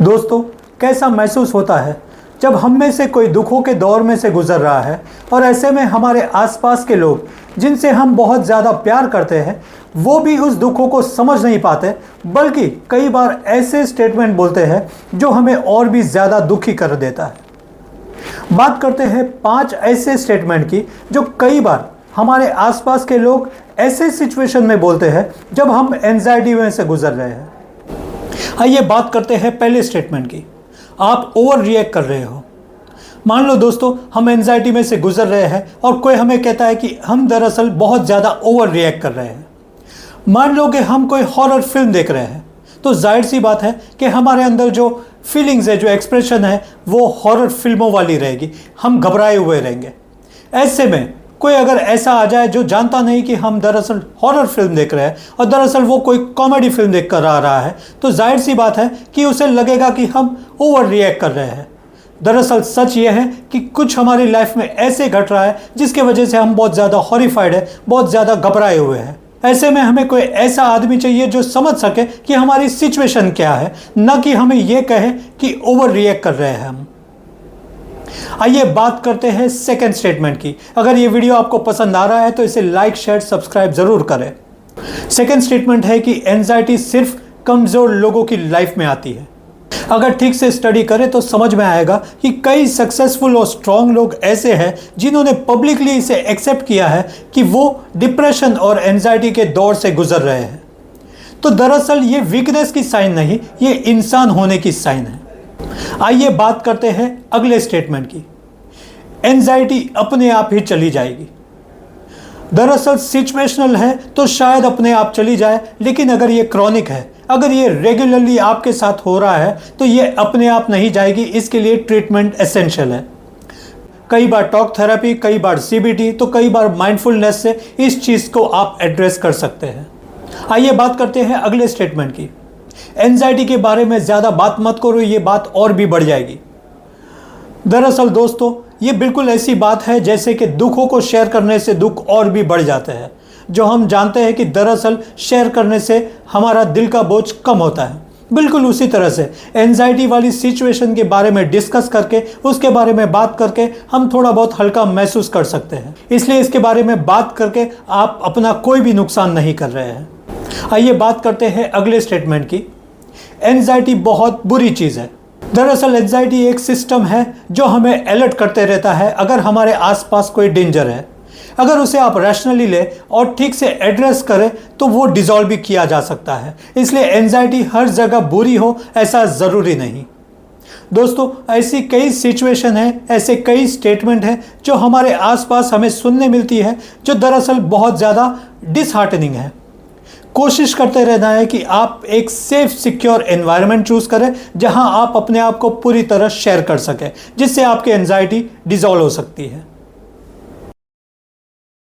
दोस्तों, कैसा महसूस होता है जब हम में से कोई दुखों के दौर में से गुजर रहा है और ऐसे में हमारे आसपास के लोग जिनसे हम बहुत ज़्यादा प्यार करते हैं वो भी उस दुखों को समझ नहीं पाते, बल्कि कई बार ऐसे स्टेटमेंट बोलते हैं जो हमें और भी ज़्यादा दुखी कर देता है। बात करते हैं 5 ऐसे स्टेटमेंट की जो कई बार हमारे आसपास के लोग ऐसे सिचुएशन में बोलते हैं जब हम एंजाइटी में से गुजर रहे हैं। आइए बात करते हैं पहले स्टेटमेंट की। आप ओवर रिएक्ट कर रहे हो। मान लो दोस्तों, हम एंजाइटी में से गुजर रहे हैं और कोई हमें कहता है कि हम दरअसल बहुत ज़्यादा ओवर रिएक्ट कर रहे हैं। मान लो कि हम कोई हॉरर फिल्म देख रहे हैं, तो जाहिर सी बात है कि हमारे अंदर जो फीलिंग्स है, जो एक्सप्रेशन है, वो हॉरर फिल्मों वाली रहेगी। हम घबराए हुए रहेंगे। ऐसे में कोई अगर ऐसा आ जाए जो जानता नहीं कि हम दरअसल हॉरर फिल्म देख रहे हैं और दरअसल वो कोई कॉमेडी फिल्म देख कर आ रहा है, तो जाहिर सी बात है कि उसे लगेगा कि हम ओवर रिएक्ट कर रहे हैं। दरअसल सच ये है कि कुछ हमारी लाइफ में ऐसे घट रहा है जिसके वजह से हम बहुत ज़्यादा हॉरिफाइड है, बहुत ज़्यादा घबराए हुए हैं। ऐसे में हमें कोई ऐसा आदमी चाहिए जो समझ सके कि हमारी सिचुएशन क्या है, न कि हमें ये कहे कि ओवर रिएक्ट कर रहे हैं हम। आइए बात करते हैं सेकंड स्टेटमेंट की। अगर ये वीडियो आपको पसंद आ रहा है तो इसे लाइक, शेयर, सब्सक्राइब जरूर करें। सेकंड स्टेटमेंट है कि एंजाइटी सिर्फ कमजोर लोगों की लाइफ में आती है। अगर ठीक से स्टडी करें तो समझ में आएगा कि कई सक्सेसफुल और स्ट्रांग लोग ऐसे हैं जिन्होंने पब्लिकली इसे एक्सेप्ट किया है कि वो डिप्रेशन और एंजाइटी के दौर से गुजर रहे हैं। तो दरअसल ये वीकनेस की साइन नहीं, ये इंसान होने की साइन है। आइए बात करते हैं अगले स्टेटमेंट की। एंजाइटी अपने आप ही चली जाएगी। दरअसल सिचुएशनल है तो शायद अपने आप चली जाए, लेकिन अगर ये क्रॉनिक है, अगर ये रेगुलरली आपके साथ हो रहा है तो ये अपने आप नहीं जाएगी। इसके लिए ट्रीटमेंट एसेंशियल है। कई बार टॉक थेरेपी, कई बार CBT, तो कई बार माइंडफुलनेस से इस चीज़ को आप एड्रेस कर सकते हैं। आइए बात करते हैं अगले स्टेटमेंट की। एंजाइटी के बारे में ज़्यादा बात मत करो, ये बात और भी बढ़ जाएगी। दरअसल दोस्तों, ये बिल्कुल ऐसी बात है जैसे कि दुखों को शेयर करने से दुख और भी बढ़ जाते हैं, जो हम जानते हैं कि दरअसल शेयर करने से हमारा दिल का बोझ कम होता है। बिल्कुल उसी तरह से एंजाइटी वाली सिचुएशन के बारे में डिस्कस करके, उसके बारे में बात करके हम थोड़ा बहुत हल्का महसूस कर सकते हैं। इसलिए इसके बारे में बात करके आप अपना कोई भी नुकसान नहीं कर रहे हैं। आइए बात करते हैं अगले स्टेटमेंट की। एंजाइटी बहुत बुरी चीज़ है। दरअसल एंजाइटी एक सिस्टम है जो हमें अलर्ट करते रहता है अगर हमारे आसपास कोई डेंजर है। अगर उसे आप रैशनली ले और ठीक से एड्रेस करें तो वो डिसॉल्व भी किया जा सकता है। इसलिए एंजाइटी हर जगह बुरी हो ऐसा ज़रूरी नहीं। दोस्तों, ऐसी कई सिचुएशन है, ऐसे कई स्टेटमेंट हैं जो हमारे आसपास हमें सुनने मिलती है जो दरअसल बहुत ज़्यादा डिसहार्टनिंग है। कोशिश करते रहना है कि आप एक सेफ, सिक्योर एनवायरनमेंट चूज करें जहां आप अपने आप को पूरी तरह शेयर कर सकें, जिससे आपकी एंजाइटी डिसॉल्व हो सकती है।